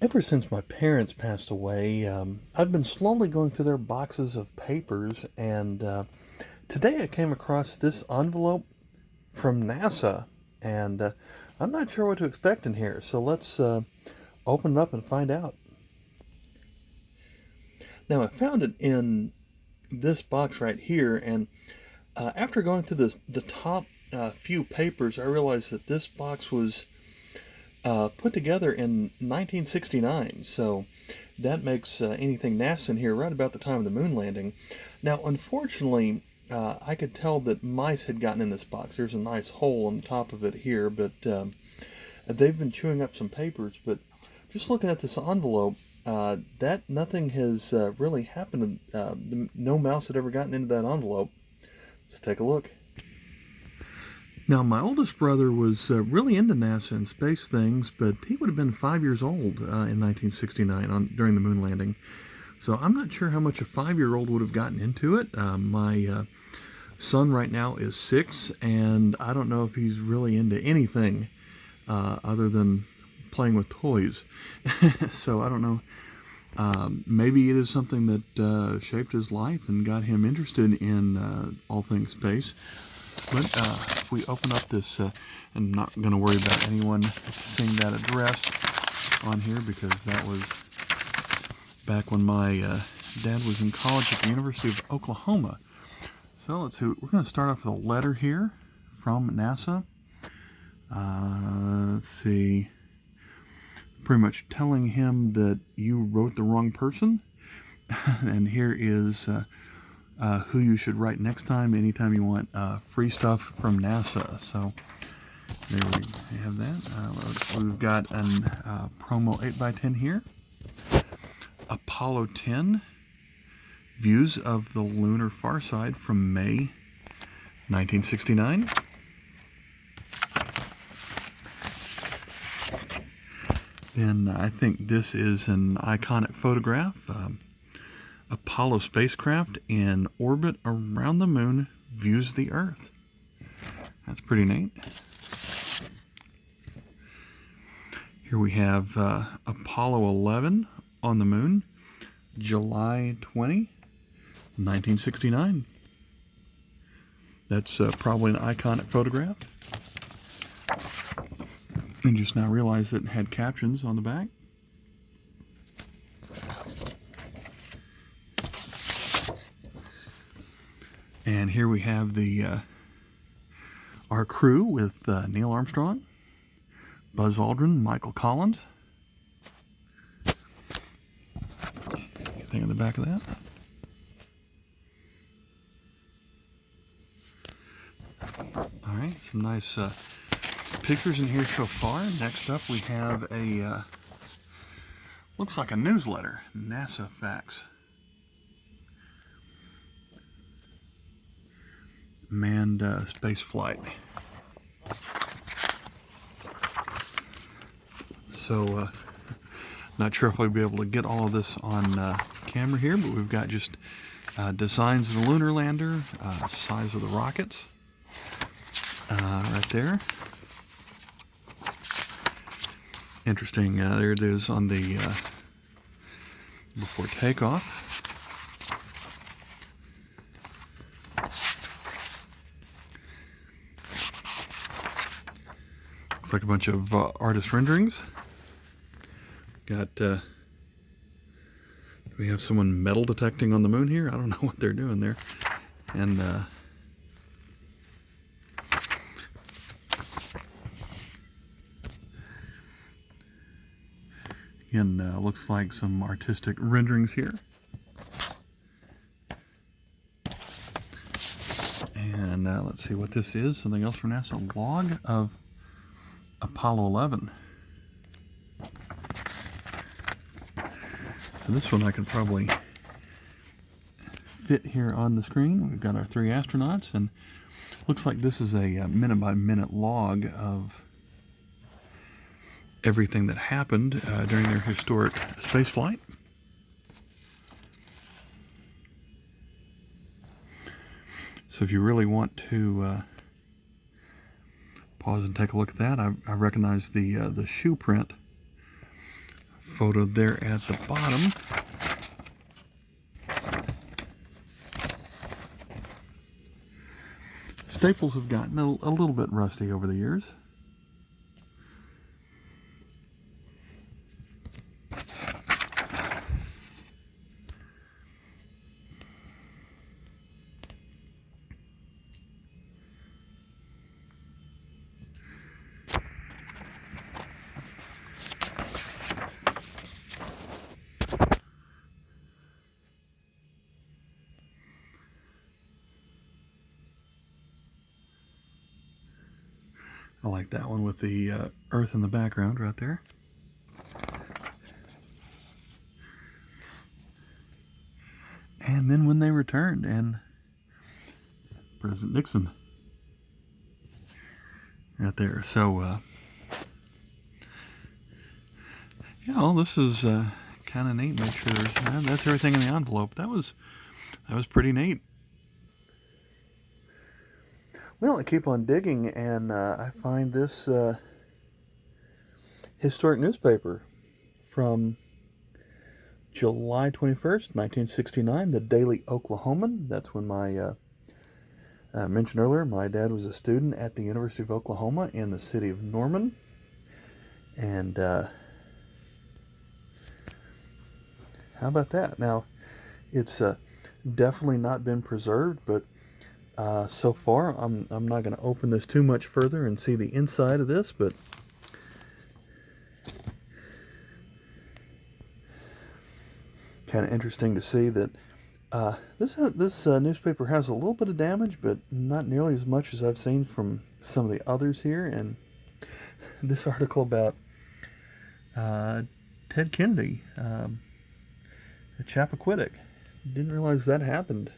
Ever since my parents passed away, I've been slowly going through their boxes of papers, and today I came across this envelope from NASA, and I'm not sure what to expect in here, so let's open it up and find out. Now, I found it in this box right here, and after going through the top few papers, I realized that this box was put together in 1969, so that makes anything NASA in here right about the time of the moon landing. Now, unfortunately, I could tell that mice had gotten in this box. There's a nice hole on the top of it here, but they've been chewing up some papers. But just looking at this envelope, that nothing has really happened. No mouse had ever gotten into that envelope. Let's take a look. Now, my oldest brother was really into NASA and space things, but he would have been 5 years old in 1969 during the moon landing. So I'm not sure how much a 5-year-old would have gotten into it. My son right now is 6, and I don't know if he's really into anything other than playing with toys. So I don't know. Maybe it is something that shaped his life and got him interested in all things space. But if we open up this, I'm not going to worry about anyone seeing that address on here because that was back when my dad was in college at the University of Oklahoma. So let's see, we're going to start off with a letter here from NASA. Let's see, pretty much telling him that you wrote the wrong person. And here is who you should write next time, anytime you want free stuff from NASA. So there we have that. We've got an promo 8x10 here. Apollo 10, views of the lunar far side from May 1969. Then I think this is an iconic photograph. Apollo spacecraft in orbit around the moon views the Earth. That's pretty neat. Here we have Apollo 11 on the moon, July 20, 1969. That's probably an iconic photograph. And just now realized that it had captions on the back. And here we have our crew with Neil Armstrong, Buzz Aldrin, Michael Collins. Anything on the back of that? All right, some nice pictures in here so far. Next up we have a, looks like a newsletter, NASA Facts. Manned space flight. So, not sure if I'll be able to get all of this on camera here, but we've got just designs of the Lunar Lander, size of the rockets, right there. Interesting, there it is on the before takeoff. Looks like a bunch of artist renderings. Got, do we have someone metal detecting on the moon here? I don't know what they're doing there. And again, looks like some artistic renderings here. And let's see what this is. Something else from NASA. Log of Apollo 11. So this one I can probably fit here on the screen. We've got our 3 astronauts, and looks like this is a minute-by-minute log of everything that happened during their historic space flight. So if you really want to pause and take a look at that, I recognize the shoe print photo there at the bottom. Staples have gotten a little bit rusty over the years. I like that one with the earth in the background right there. And then when they returned, and President Nixon right there. So, yeah, this is kind of neat. Make sure that's everything in the envelope. That was pretty neat. Well, I keep on digging, and I find this historic newspaper from July 21st, 1969, the Daily Oklahoman. That's when I mentioned earlier, my dad was a student at the University of Oklahoma in the city of Norman. And how about that? Now, it's definitely not been preserved, but so far, I'm not going to open this too much further and see the inside of this, but kind of interesting to see that this newspaper has a little bit of damage, but not nearly as much as I've seen from some of the others here. And this article about Ted Kennedy at Chappequiddick, didn't realize that happened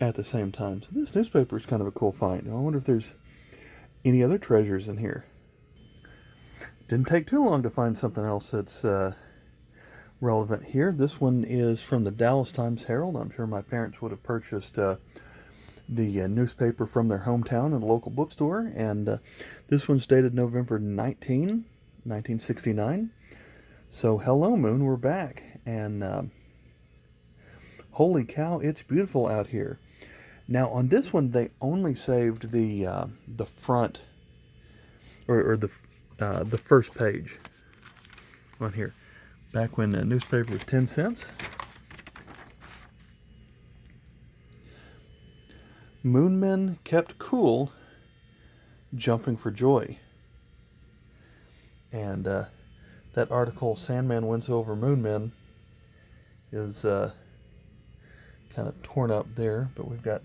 at the same time. So this newspaper is kind of a cool find. I wonder if there's any other treasures in here. Didn't take too long to find something else that's relevant here. This one is from the Dallas Times-Herald. I'm sure my parents would have purchased the newspaper from their hometown at a local bookstore. And this one's dated November 19, 1969. So hello, Moon, we're back. And holy cow, it's beautiful out here. Now, on this one, they only saved the front, or the first page on here. Back when the newspaper was 10 cents. Moonmen kept cool, jumping for joy. And that article, Sandman Wins Over Moonmen, is kind of torn up there, but we've got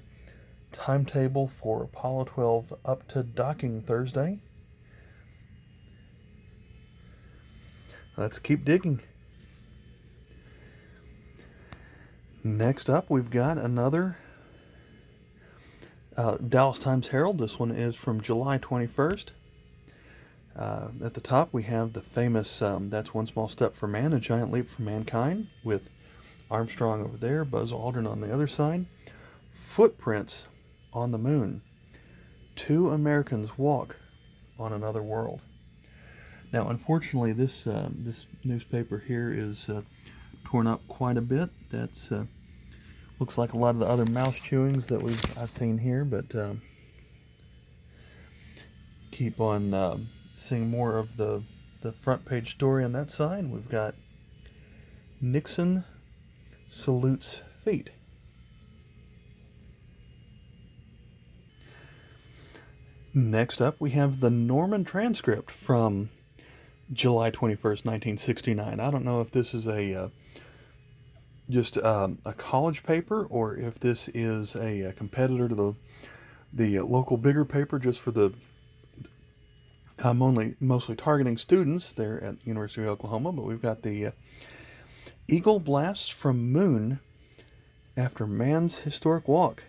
timetable for Apollo 12 up to docking Thursday. Let's keep digging. Next up, we've got another Dallas Times-Herald. This one is from July 21st. At the top, we have the famous That's One Small Step for Man, A Giant Leap for Mankind, with Armstrong over there, Buzz Aldrin on the other side. Footprints on the moon. 2 Americans walk on another world. Now, unfortunately, this newspaper here is torn up quite a bit. That's looks like a lot of the other mouse chewings that I've seen here, but keep on seeing more of the front page story on that side. We've got Nixon salutes feet. Next up, we have the Norman Transcript from July 21st, 1969. I don't know if this is just a college paper, or if this is a competitor to the local bigger paper, just for the mostly targeting students there at University of Oklahoma. But we've got the Eagle blasts from moon after man's historic walk.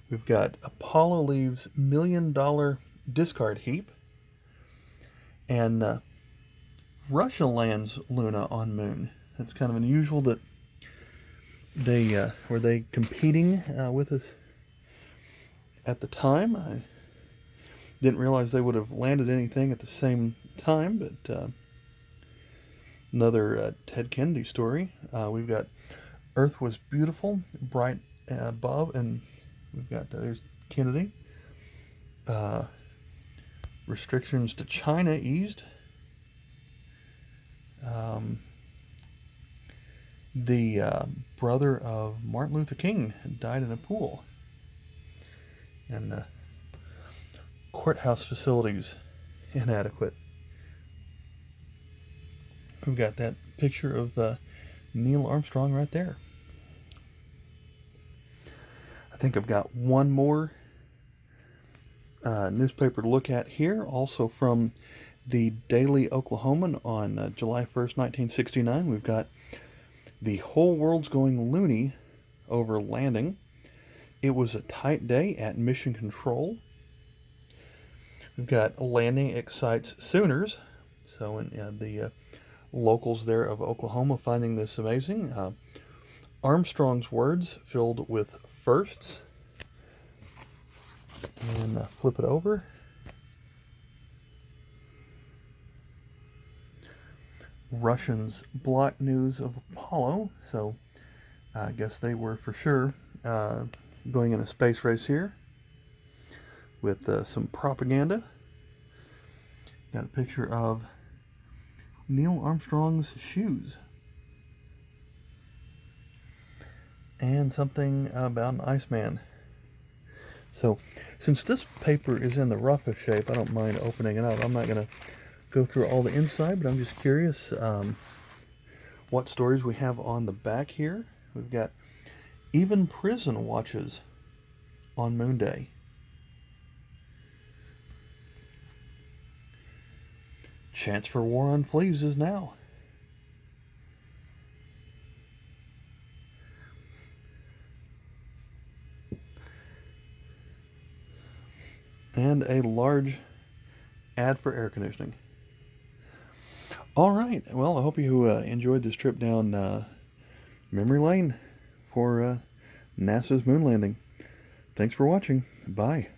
We've got Apollo leaves $1 million discard heap. And Russia lands Luna on moon. It's kind of unusual that were they competing with us at the time. I didn't realize they would have landed anything at the same time, but Another Ted Kennedy story. We've got Earth was beautiful, bright above, and we've got there's Kennedy. Restrictions to China eased. The brother of Martin Luther King died in a pool. And courthouse facilities inadequate. We've got that picture of Neil Armstrong right there. I think I've got one more newspaper to look at here, also from the Daily Oklahoman on July 1st, 1969. We've got "The whole world's going loony over landing. It was a tight day at Mission Control." We've got "Landing excites Sooners." So in the locals there of Oklahoma finding this amazing. Armstrong's words filled with firsts. And flip it over. Russians block news of Apollo. So I guess they were for sure going in a space race here with some propaganda. Got a picture of Neil Armstrong's shoes. And something about an Iceman. So, since this paper is in the roughest shape, I don't mind opening it up. I'm not going to go through all the inside, but I'm just curious what stories we have on the back here. We've got "Even prison watches on Moon Day." "Chance for war on fleas is now." And a large ad for air conditioning. All right. Well, I hope you enjoyed this trip down memory lane for NASA's moon landing. Thanks for watching. Bye.